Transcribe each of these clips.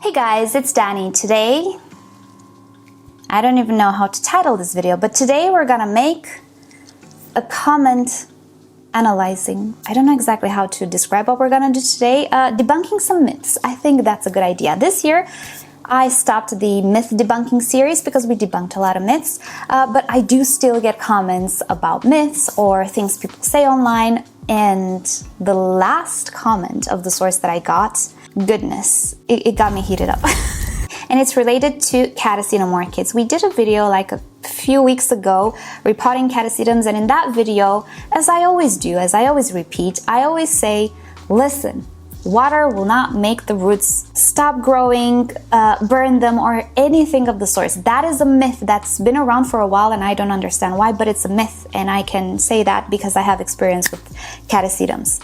Hey guys, it's Danny. Today, I don't even know how to title this video, but today we're gonna make a comment analyzing. I don't know exactly how to describe what we're gonna do today. Debunking some myths. I think that's a good idea. This year, I stopped the myth debunking series because we debunked a lot of myths, but I do still get comments about myths or things people say online. And the last comment of the source that I got, goodness, it got me heated up. And it's related to catasetum orchids. We did a video like a few weeks ago repotting catasetums, and in that video, as I always do, as I always repeat, I always say, listen, water will not make the roots stop growing, burn them, or anything of the sort. That is a myth that's been around for a while, and I don't understand why, but it's a myth, and I can say that because I have experience with catasetums.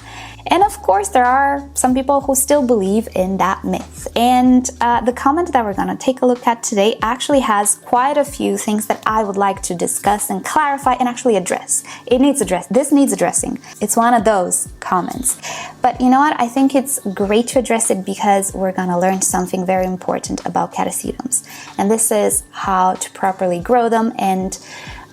And of course, there are some people who still believe in that myth. And the comment that we're gonna take a look at today actually has quite a few things that I would like to discuss and clarify and actually address. It needs address. This needs addressing. It's one of those comments. But you know what? I think it's great to address it because we're gonna learn something very important about catasetums. And this is how to properly grow them and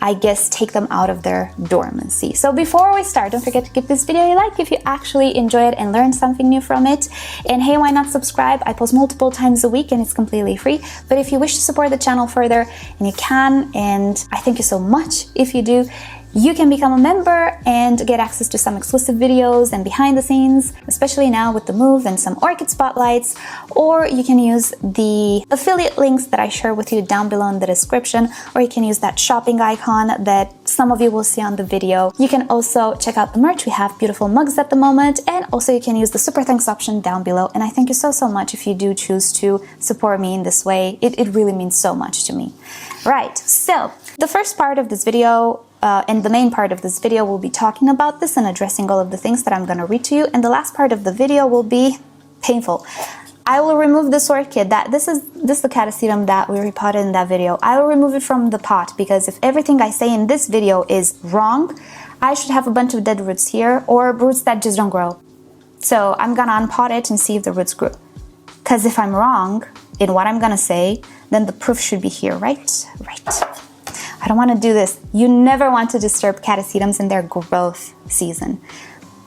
I guess take them out of their dormancy. So before we start, don't forget to give this video a like if you actually enjoy it and learn something new from it. And hey, why not subscribe? I post multiple times a week and it's completely free. But if you wish to support the channel further, and you can, and I thank you so much if you do, you can become a member and get access to some exclusive videos and behind the scenes, especially now with the move and some orchid spotlights, or you can use the affiliate links that I share with you down below in the description, or you can use that shopping icon that some of you will see on the video. You can also check out the merch. We have beautiful mugs at the moment, and also you can use the super thanks option down below. And I thank you so much if you do choose to support me in this way. It really means so much to me. Right, so the first part of this video and the main part of this video will be talking about this and addressing all of the things that I'm going to read to you. And the last part of the video will be painful. I will remove this orchid. This is the catasetum that we repotted in that video. I will remove it from the pot because if everything I say in this video is wrong, I should have a bunch of dead roots here or roots that just don't grow. So I'm going to unpot it and see if the roots grew. Because if I'm wrong in what I'm going to say, then the proof should be here, right? Right. I don't want to do this. You never want to disturb catasetums in their growth season,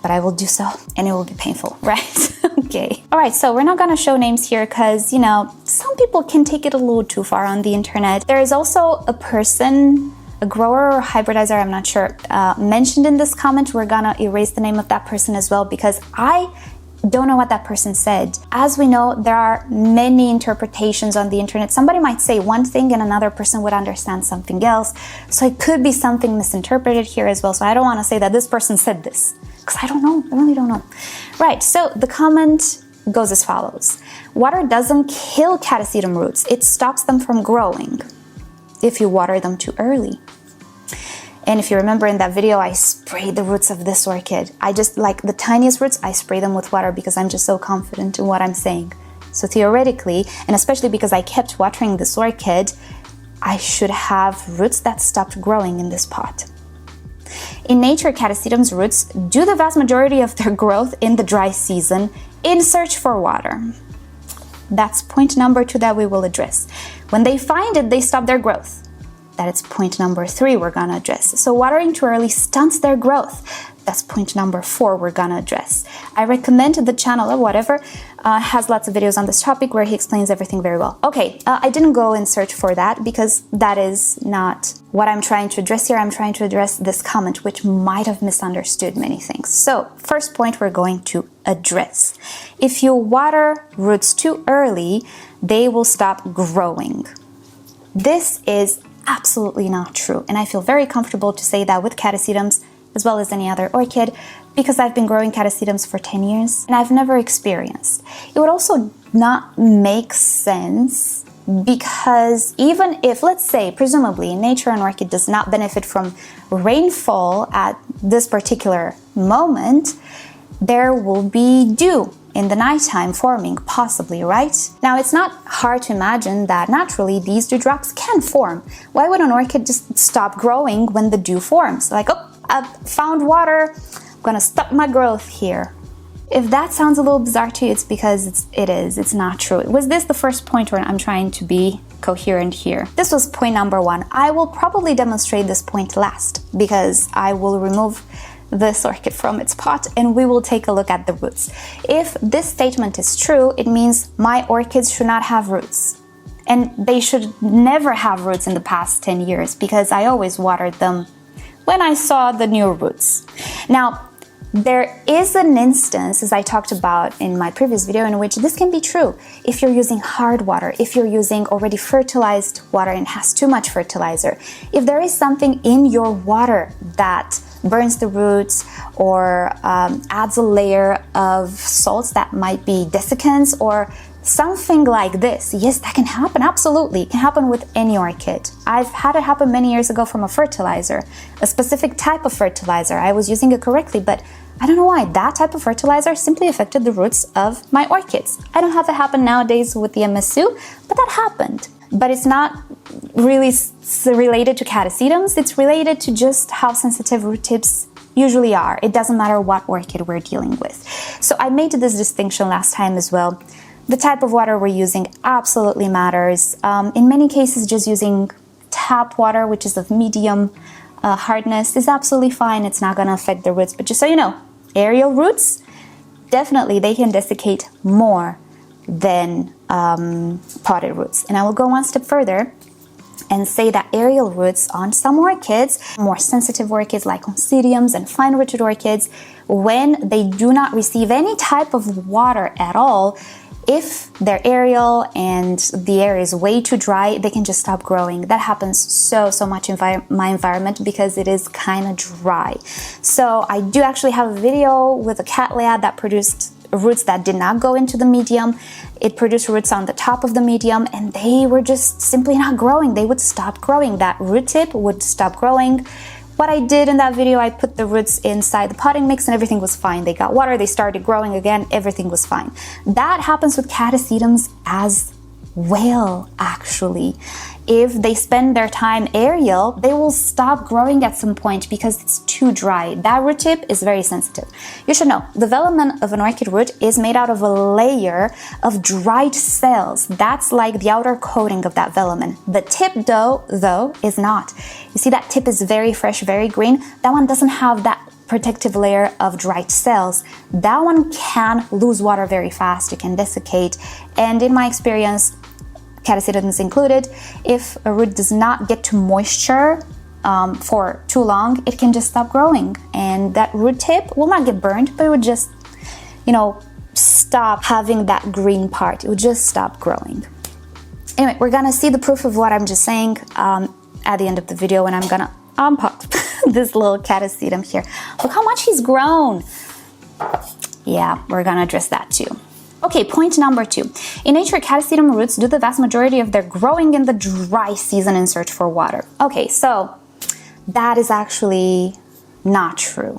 but I will do so and it will be painful, right? Okay. All right, so we're not going to show names here because, you know, some people can take it a little too far on the internet. There is also a person, a grower or hybridizer, I'm not sure, mentioned in this comment. We're going to erase the name of that person as well because I don't know what that person said. As we know, there are many interpretations on the internet. Somebody might say one thing and another person would understand something else. So it could be something misinterpreted here as well. So I don't want to say that this person said this because I don't know. I really don't know. Right, so the comment goes as follows. Water doesn't kill catasetum roots. It stops them from growing if you water them too early. And if you remember in that video, I sprayed the roots of this orchid. I just, like the tiniest roots, I spray them with water because I'm just so confident in what I'm saying. So theoretically, and especially because I kept watering this orchid, I should have roots that stopped growing in this pot. In nature, catasetum's roots do the vast majority of their growth in the dry season in search for water. That's point number 2 that we will address. When they find it, they stop their growth. That is point number 3 we're gonna address. So watering too early stunts their growth. That's point number 4 we're gonna address. I recommend the channel or whatever has lots of videos on this topic where he explains everything very well. Okay, I didn't go and search for that because that is not what I'm trying to address here. I'm trying to address this comment which might have misunderstood many things. So first point we're going to address. If you water roots too early, they will stop growing. This is absolutely not true, and I feel very comfortable to say that with catasetums as well as any other orchid because I've been growing catasetums for 10 years and I've never experienced. It would also not make sense because even if, let's say, presumably in nature an orchid does not benefit from rainfall at this particular moment, there will be dew in the nighttime forming, possibly, right? Now, it's not hard to imagine that naturally these dewdrops can form. Why would an orchid just stop growing when the dew forms? Like, oh, I've found water, I'm gonna stop my growth here. If that sounds a little bizarre to you, it's because it's not true. Was this the first point where I'm trying to be coherent here? This was point number 1. I will probably demonstrate this point last because I will remove this orchid from its pot and we will take a look at the roots. If this statement is true, it means my orchids should not have roots. And they should never have roots in the past 10 years because I always watered them when I saw the new roots. Now, there is an instance, as I talked about in my previous video, in which this can be true. If you're using hard water, if you're using already fertilized water and has too much fertilizer, if there is something in your water that burns the roots or adds a layer of salts that might be desiccants or something like this, yes, that can happen, absolutely. It can happen with any orchid. I've had it happen many years ago from a fertilizer, a specific type of fertilizer. I was using it correctly, but I don't know why. That type of fertilizer simply affected the roots of my orchids. I don't have it happen nowadays with the MSU, but that happened. But it's not really related to catasetums. It's related to just how sensitive root tips usually are. It doesn't matter what orchid we're dealing with. So I made this distinction last time as well. The type of water we're using absolutely matters. In many cases, just using tap water, which is of medium hardness, is absolutely fine. It's not going to affect the roots. But just so you know, aerial roots, definitely they can desiccate more than potted roots. And I will go one step further and say that aerial roots on some orchids, more sensitive orchids like oncidiums and fine-rooted orchids, when they do not receive any type of water at all, if they're aerial and the air is way too dry, they can just stop growing. That happens so much in my environment because it is kind of dry. So I do actually have a video with a cattleya that produced roots that did not go into the medium. It produced roots on the top of the medium and they were just simply not growing. They would stop growing. That root tip would stop growing. What I did in that video, I put the roots inside the potting mix and everything was fine. They got water, they started growing again, everything was fine. That happens with catasetums as well, actually. If they spend their time aerial, they will stop growing at some point because it's too dry. That root tip is very sensitive. You should know, the velamen of an orchid root is made out of a layer of dried cells. That's like the outer coating of that velamen. The tip though, is not. You see that tip is very fresh, very green. That one doesn't have that protective layer of dried cells. That one can lose water very fast. It can desiccate. And in my experience, catasetums included, if a root does not get to moisture for too long, it can just stop growing. And that root tip will not get burned, but it would just, stop having that green part. It would just stop growing. Anyway, we're gonna see the proof of what I'm just saying at the end of the video when I'm gonna unpot this little catasetum here. Look how much he's grown. Yeah, we're gonna address that too. Okay, point number 2. In nature, catasetum roots do the vast majority of their growing in the dry season in search for water. Okay, so that is actually not true.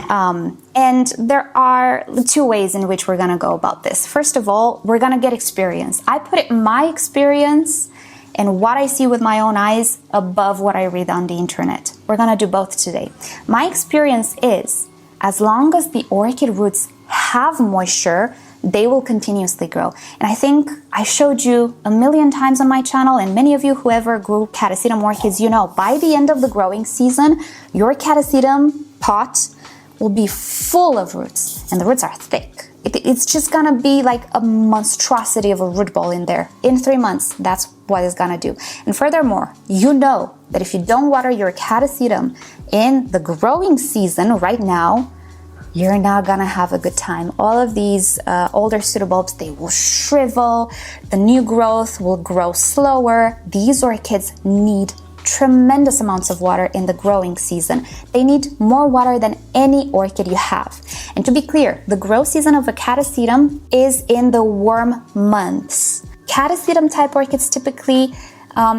And there are 2 ways in which we're gonna go about this. First of all, we're gonna get experience. I put it my experience and what I see with my own eyes above what I read on the internet. We're gonna do both today. My experience is, as long as the orchid roots have moisture, they will continuously grow. And I think I showed you a million times on my channel, and many of you who ever grew catasetum orchids, by the end of the growing season, your catasetum pot will be full of roots, and the roots are thick. It's just gonna be like a monstrosity of a root ball in there. In 3 months, that's what it's gonna do. And furthermore, that if you don't water your catasetum in the growing season right now, you're not gonna have a good time. All of these older pseudobulbs, they will shrivel, the new growth will grow slower. These orchids need tremendous amounts of water in the growing season. They need more water than any orchid you have. And to be clear, the growth season of a catasetum is in the warm months. Catasetum type orchids typically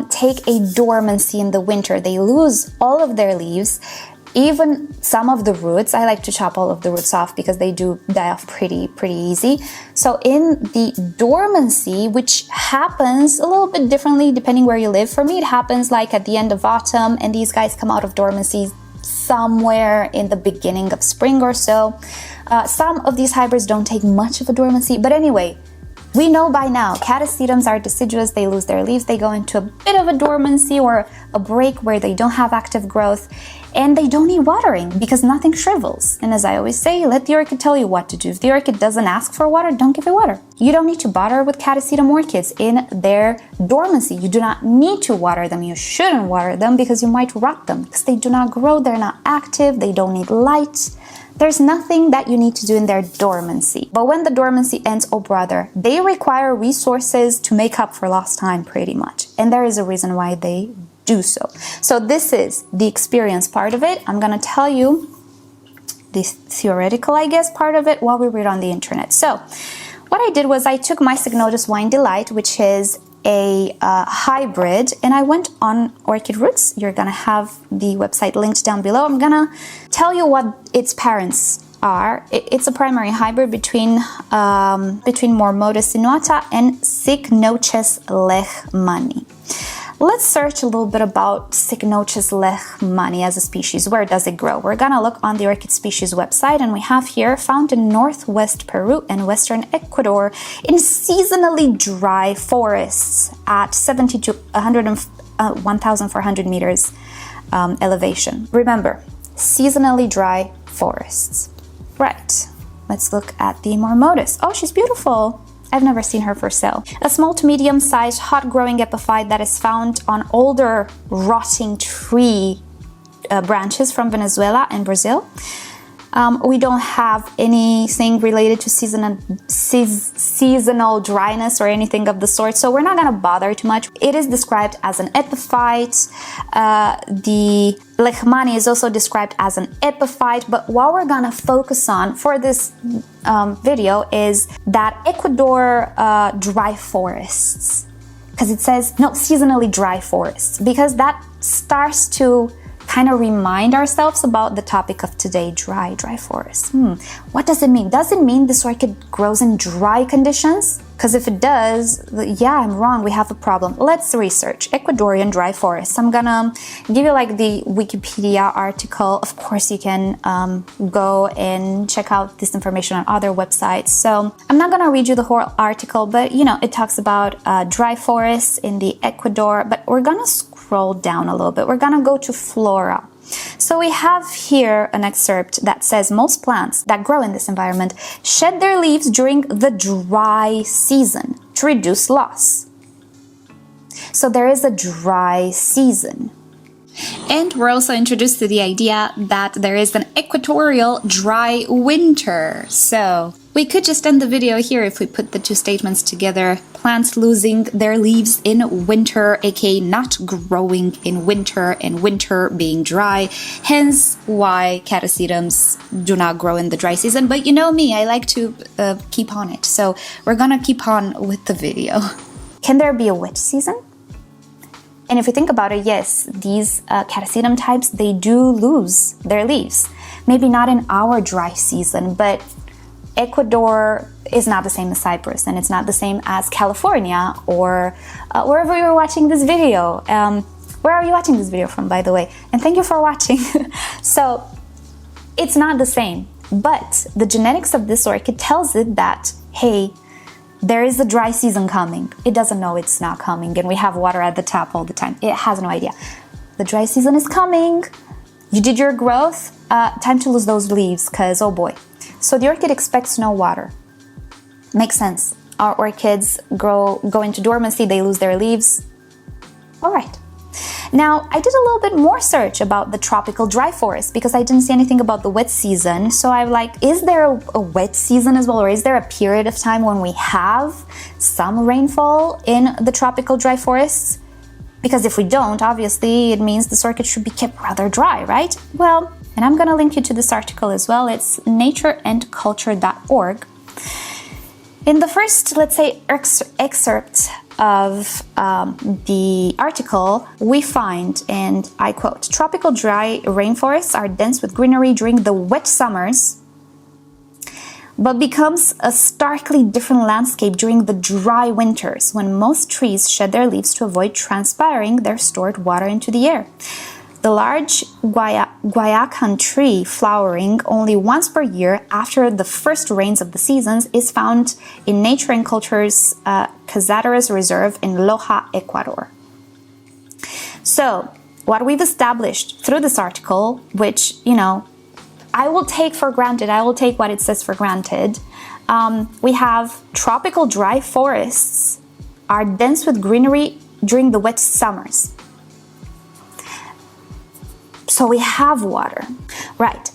take a dormancy in the winter. They lose all of their leaves. Even some of the roots, I like to chop all of the roots off because they do die off pretty easy. So in the dormancy, which happens a little bit differently depending where you live. For me, it happens like at the end of autumn, and these guys come out of dormancy somewhere in the beginning of spring or so. Some of these hybrids don't take much of a dormancy, but anyway, we know by now catasetums are deciduous, they lose their leaves, they go into a bit of a dormancy or a break where they don't have active growth, and they don't need watering because nothing shrivels. And as I always say, let the orchid tell you what to do. If the orchid doesn't ask for water, don't give it water. You don't need to bother with catasetum orchids in their dormancy. You do not need to water them. You shouldn't water them because you might rot them because they do not grow, they're not active, they don't need light. There's nothing that you need to do in their dormancy. But when the dormancy ends, oh brother, they require resources to make up for lost time pretty much. And there is a reason why they do so. So this is the experience part of it. I'm gonna tell you the theoretical, I guess, part of it while we read on the internet. So what I did was I took my Cycnotus Wine Delight, which is a hybrid, and I went on Orchid Roots. You're gonna have the website linked down below. I'm gonna tell you what its parents are. It's a primary hybrid between Mormotis sinuata and Cycnotus lehmanni. Let's search a little bit about Cycnotus lehmanni as a species. Where does it grow? We're gonna look on the Orchid Species website, and we have here found in northwest Peru and western Ecuador in seasonally dry forests at 70 to 1,400 meters elevation. Remember, seasonally dry forests. Right, let's look at the Mormotis. Oh, she's beautiful. I've never seen her for sale. A small to medium-sized hot-growing epiphyte that is found on older rotting tree branches from Venezuela and Brazil. We don't have anything related to seasonal dryness or anything of the sort, so we're not gonna bother too much. It is described as an epiphyte. The lehmanni is also described as an epiphyte, but what we're gonna focus on for this video is that Ecuador dry forests, because it says, no, seasonally dry forests, because that starts to kind of remind ourselves about the topic of today, dry forests. What does it mean? Does it mean this orchid grows in dry conditions? Because if it does, yeah, I'm wrong, we have a problem. Let's research Ecuadorian dry forests. I'm gonna give you like the Wikipedia article. Of course, you can go and check out this information on other websites. So I'm not gonna read you the whole article, but you know, it talks about dry forests in the Ecuador, but we're gonna scroll down a little bit. We're gonna go to flora. So we have here an excerpt that says most plants that grow in this environment shed their leaves during the dry season to reduce loss. So there is a dry season. And we're also introduced to the idea that there is an equatorial dry winter. So we could just end the video here if we put the two statements together. Plants losing their leaves in winter, aka not growing in winter, and winter being dry. Hence why catasetums do not grow in the dry season. But you know me, I like to keep on it. So we're gonna keep on with the video. Can there be a wet season? And if you think about it, yes, these catasetum types, they do lose their leaves. Maybe not in our dry season, but Ecuador is not the same as Cyprus, and it's not the same as California or wherever you're watching this video. Where are you watching this video from, by the way? And thank you for watching. So it's not the same, but the genetics of this orchid tells it that, hey, there is a dry season coming. It doesn't know it's not coming, and we have water at the tap all the time. It has no idea. The dry season is coming. You did your growth. Time to lose those leaves, because oh boy. So the orchid expects no water. Makes sense. Our orchids go into dormancy, they lose their leaves. All right. Now, I did a little bit more search about the tropical dry forest because I didn't see anything about the wet season. So I'm like, is there a wet season as well? Or is there a period of time when we have some rainfall in the tropical dry forests? Because if we don't, obviously, it means this orchid should be kept rather dry, right? Well, and I'm gonna link you to this article as well. It's natureandculture.org. In the first, let's say, excerpt of the article, we find, and I quote, tropical dry rainforests are dense with greenery during the wet summers, but becomes a starkly different landscape during the dry winters when most trees shed their leaves to avoid transpiring their stored water into the air. The large guaiacan tree, flowering only once per year after the first rains of the seasons, is found in Nature and Culture's Cazares Reserve in Loja, Ecuador. So, what we've established through this article, which, I will take for granted, I will take what it says for granted, we have tropical dry forests are dense with greenery during the wet summers. So we have water. Right.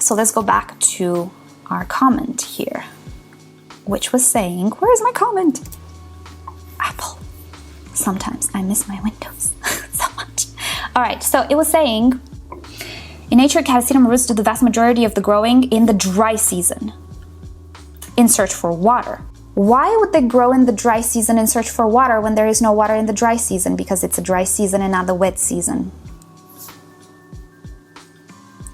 So let's go back to our comment here, which was saying, where is my comment? Apple. Sometimes I miss my Windows so much. All right. So it was saying, in nature, Catasetum roots do the vast majority of the growing in the dry season in search for water. Why would they grow in the dry season in search for water when there is no water in the dry season? Because it's a dry season and not the wet season.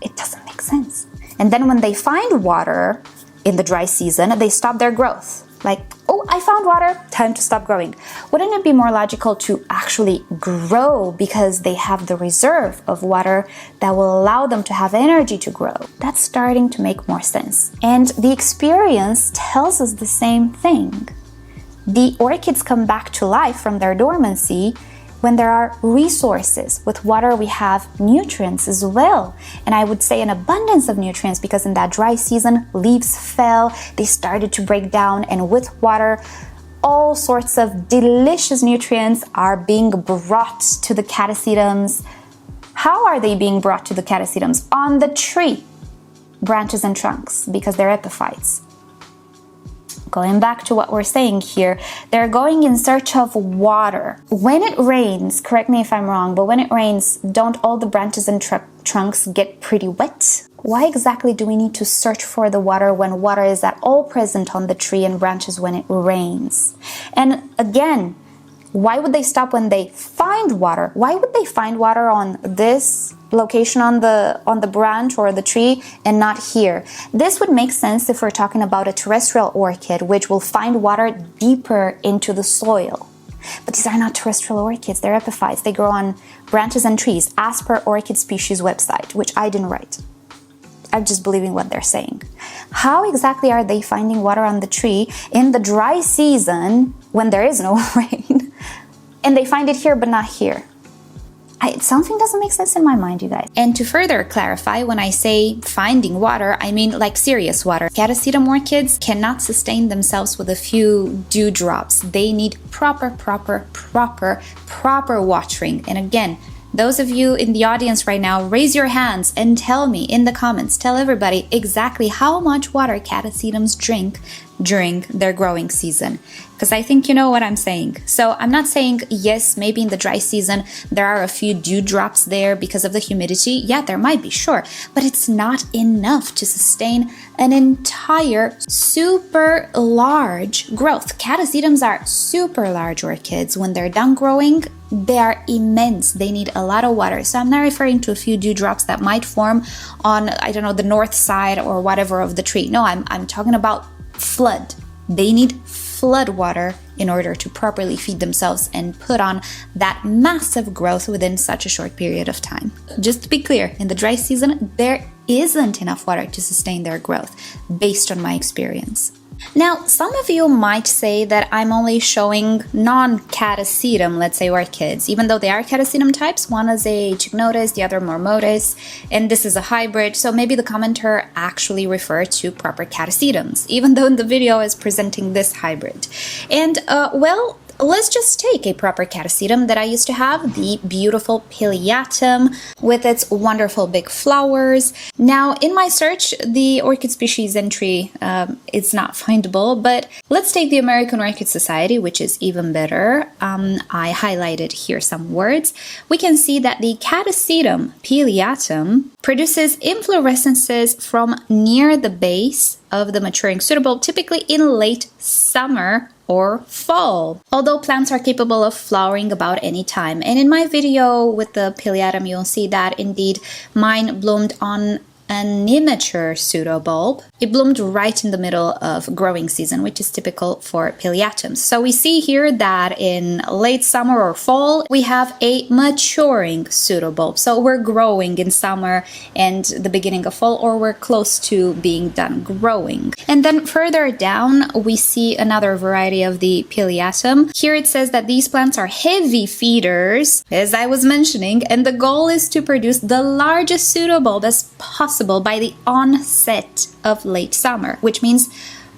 It doesn't make sense. And then when they find water in the dry season, they stop their growth. Like, oh, I found water, time to stop growing. Wouldn't it be more logical to actually grow because they have the reserve of water that will allow them to have energy to grow? That's starting to make more sense. And the experience tells us the same thing. The orchids come back to life from their dormancy when there are resources. With water, we have nutrients as well. And I would say an abundance of nutrients, because in that dry season, leaves fell, they started to break down, and with water, all sorts of delicious nutrients are being brought to the catasetums. How are they being brought to the catasetums? On the tree, branches and trunks, because they're epiphytes. Going back to what we're saying here, they're going in search of water. When it rains, correct me if I'm wrong, but when it rains, don't all the branches and trunks get pretty wet? Why exactly do we need to search for the water when water is at all present on the tree and branches when it rains? And again, why would they stop when they find water? Why would they find water on this location on the branch or the tree and not here? This would make sense if we're talking about a terrestrial orchid, which will find water deeper into the soil. But these are not terrestrial orchids, they're epiphytes. They grow on branches and trees, as per Orchid Species website, which I didn't write. I'm just believing what they're saying. How exactly are they finding water on the tree in the dry season when there is no rain? And they find it here but not here. Something doesn't make sense in my mind, you guys. And to further clarify, when I say finding water, I mean like serious water. Catasetum orchids cannot sustain themselves with a few dewdrops. They need proper watering. And again, those of you in the audience right now, raise your hands and tell me in the comments, tell everybody exactly how much water catasetums drink during their growing season. Because I think you know what I'm saying. So I'm not saying, yes, maybe in the dry season there are a few dewdrops there because of the humidity. Yeah, there might be, sure. But it's not enough to sustain an entire super large growth. Catasetums are super large orchids. When they're done growing, they are immense. They need a lot of water. So I'm not referring to a few dewdrops that might form on, I don't know, the north side or whatever of the tree. No, I'm talking about flood. They need flood water in order to properly feed themselves and put on that massive growth within such a short period of time. Just to be clear, in the dry season, there isn't enough water to sustain their growth, based on my experience. Now, some of you might say that I'm only showing non-catasetum, let's say, orchids, even though they are catasetum types. One is a Gypnotis, the other Mormotis, and this is a hybrid, so maybe the commenter actually referred to proper catasetums, even though in the video is presenting this hybrid. And, well, let's just take a proper catasetum that I used to have, the beautiful Pileatum with its wonderful big flowers. Now, in my search, the orchid species entry is not findable, but let's take the American Orchid Society, which is even better. I highlighted here some words. We can see that the catasetum Pileatum produces inflorescences from near the base of the maturing pseudobulb, typically in late summer or fall, although plants are capable of flowering about any time. And in my video with the Pileatum, you'll see that indeed mine bloomed on an immature pseudobulb. It bloomed right in the middle of growing season, which is typical for Pileatum. So we see here that in late summer or fall, we have a maturing pseudobulb. So we're growing in summer and the beginning of fall, or we're close to being done growing. And then further down, we see another variety of the Pileatum. Here it says that these plants are heavy feeders, as I was mentioning, and the goal is to produce the largest pseudobulb as possible by the onset of late summer, which means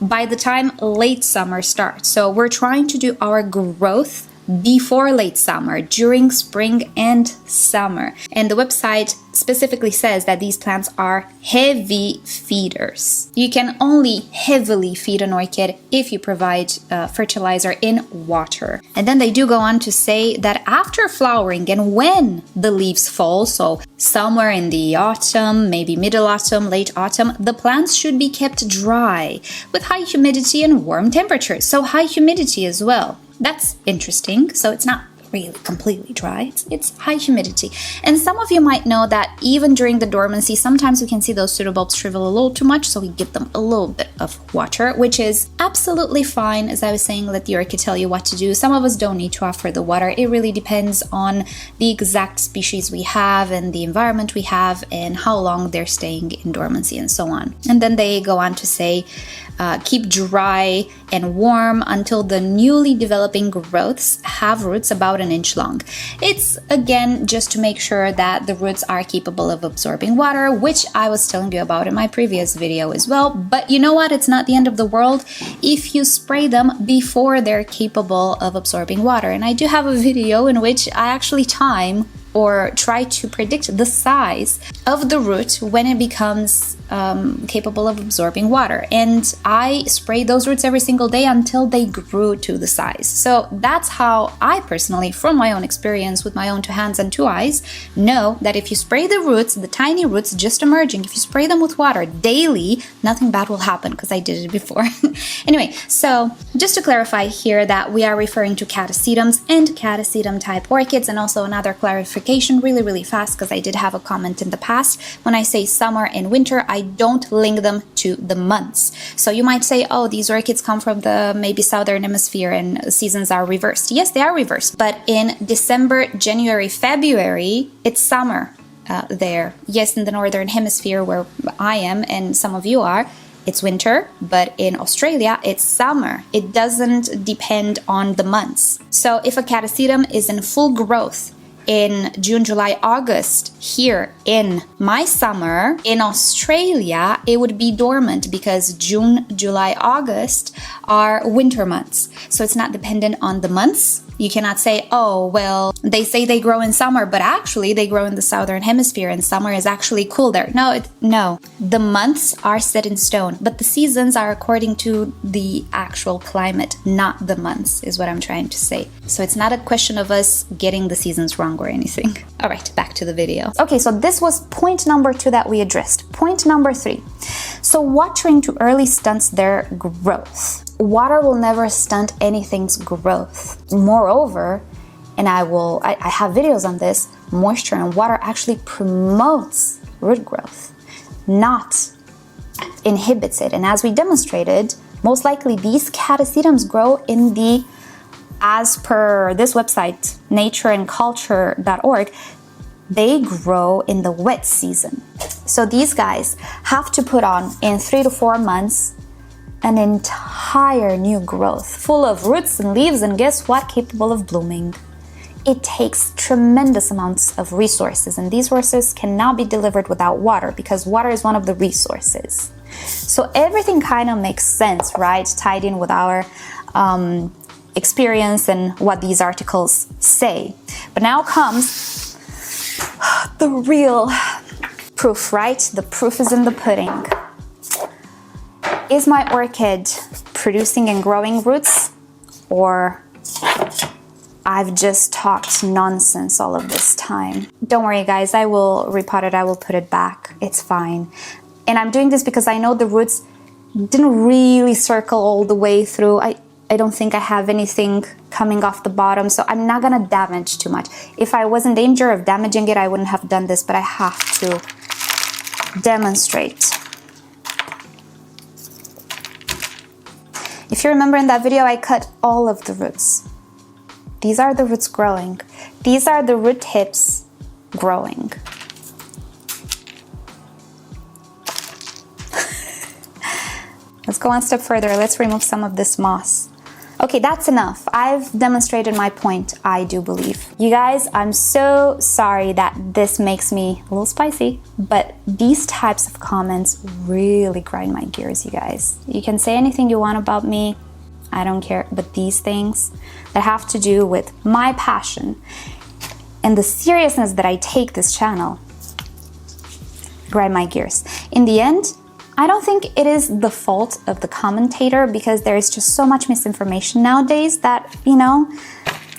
by the time late summer starts. So we're trying to do our growth before late summer, during spring and summer. And the website specifically says that these plants are heavy feeders. You can only heavily feed an orchid if you provide fertilizer in water. And then they do go on to say that after flowering and when the leaves fall, so somewhere in the autumn, maybe middle autumn, late autumn, the plants should be kept dry with high humidity and warm temperatures. So high humidity as well. That's interesting. So it's not really completely dry. It's high humidity. And some of you might know that even during the dormancy, sometimes we can see those pseudobulbs shrivel a little too much, so we give them a little bit of water, which is absolutely fine. As I was saying, let the orchid tell you what to do. Some of us don't need to offer the water. It really depends on the exact species we have and the environment we have and how long they're staying in dormancy and so on. And then they go on to say, keep dry and warm until the newly developing growths have roots about an inch long. It's again just to make sure that the roots are capable of absorbing water, which I was telling you about in my previous video as well. But you know what? It's not the end of the world if you spray them before they're capable of absorbing water. And I do have a video in which I actually time or try to predict the size of the root when it becomes capable of absorbing water. And I sprayed those roots every single day until they grew to the size. So that's how I personally, from my own experience with my own 2 hands and 2 eyes, know that if you spray the roots, the tiny roots just emerging, if you spray them with water daily, nothing bad will happen, because I did it before. Anyway, so just to clarify here that we are referring to catasetums and catasetum type orchids. And also another clarification really fast, because I did have a comment in the past. When I say summer and winter, I don't link them to the months. So you might say, oh, these orchids come from the maybe southern hemisphere and seasons are reversed. Yes, they are reversed, but in December, January, February, it's summer there. Yes, in the northern hemisphere where I am and some of you are, it's winter, but in Australia, it's summer. It doesn't depend on the months. So if a catasetum is in full growth in June, July, August, here in my summer, in Australia, it would be dormant because June, July, August are winter months. So it's not dependent on the months. You cannot say, oh, well, they say they grow in summer, but actually they grow in the southern hemisphere and summer is actually cool there. No, the months are set in stone, but the seasons are according to the actual climate, not the months, is what I'm trying to say. So it's not a question of us getting the seasons wrong or anything. All right, back to the video. Okay, so this was point number 2 that we addressed. Point number 3. So watering too early stunts their growth. Water will never stunt anything's growth. Moreover, and I have videos on this, moisture and water actually promotes root growth, not inhibits it. And as we demonstrated, most likely these catasetums grow in the, as per this website, natureandculture.org, they grow in the wet season. So these guys have to put on, in 3 to 4 months, an entire new growth full of roots and leaves, and guess what? Capable of blooming. It takes tremendous amounts of resources, and these resources cannot be delivered without water, because water is one of the resources. So everything kind of makes sense, right? Tied in with our experience and what these articles say. But now comes the real proof, right? The proof is in the pudding. Is my orchid producing and growing roots, or I've just talked nonsense all of this time? Don't worry guys, I will repot it, I will put it back, it's fine. And I'm doing this because I know the roots didn't really circle all the way through. I don't think I have anything coming off the bottom, so I'm not gonna damage too much. If I was in danger of damaging it, I wouldn't have done this, but I have to demonstrate. If you remember in that video, I cut all of the roots. These are the roots growing. These are the root tips growing. Let's go one step further. Let's remove some of this moss. Okay, that's enough. I've demonstrated my point, I do believe. You guys, I'm so sorry that this makes me a little spicy, but these types of comments really grind my gears, you guys. You can say anything you want about me, I don't care, but these things that have to do with my passion and the seriousness that I take this channel grind my gears. In the end, I don't think it is the fault of the commentator, because there is just so much misinformation nowadays that, you know,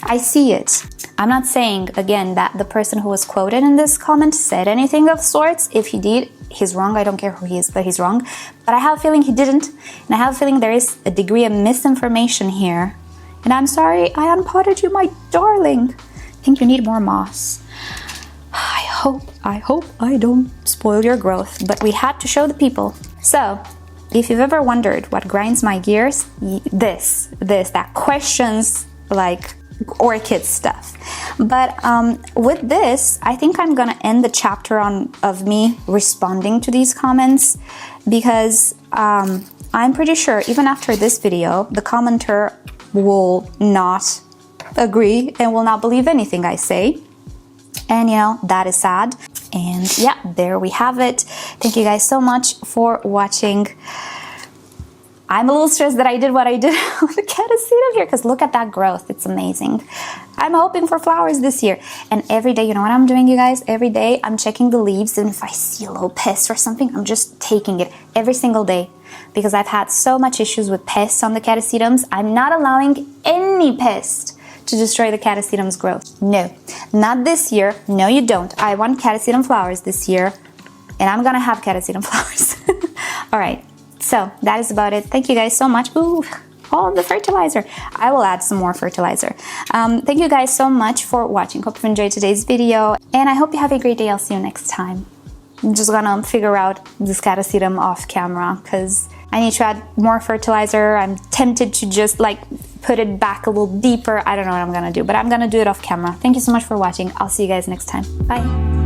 I see it. I'm not saying, again, that the person who was quoted in this comment said anything of sorts. If he did, he's wrong. I don't care who he is, but he's wrong. But I have a feeling he didn't. And I have a feeling there is a degree of misinformation here. And I'm sorry, I unpotted you, my darling. I think you need more moss. I hope I don't spoil your growth, but we had to show the people. So, if you've ever wondered what grinds my gears, that questions like orchid stuff. But with this, I think I'm gonna end the chapter of me responding to these comments, because I'm pretty sure even after this video, the commenter will not agree and will not believe anything I say. And you know, that is sad. And yeah, there we have it. Thank you guys so much for watching. I'm a little stressed that I did what I did with the catasetum here, because look at that growth. It's amazing. I'm hoping for flowers this year. And every day, you know what I'm doing, you guys? Every day I'm checking the leaves, and if I see a little pest or something, I'm just taking it every single day. Because I've had so much issues with pests on the catasetums, I'm not allowing any pest to destroy the catasetum's growth. No, not this year. No, you don't. I want catasetum flowers this year, and I'm gonna have catasetum flowers. All right, so that is about it. Thank you guys so much. Ooh, all of the fertilizer. I will add some more fertilizer. Thank you guys so much for watching. Hope you enjoyed today's video, and I hope you have a great day. I'll see you next time. I'm just gonna figure out this catasetum off camera, because I need to add more fertilizer. I'm tempted to just like put it back a little deeper. I don't know what I'm gonna do, but I'm gonna do it off camera. Thank you so much for watching. I'll see you guys next time. Bye.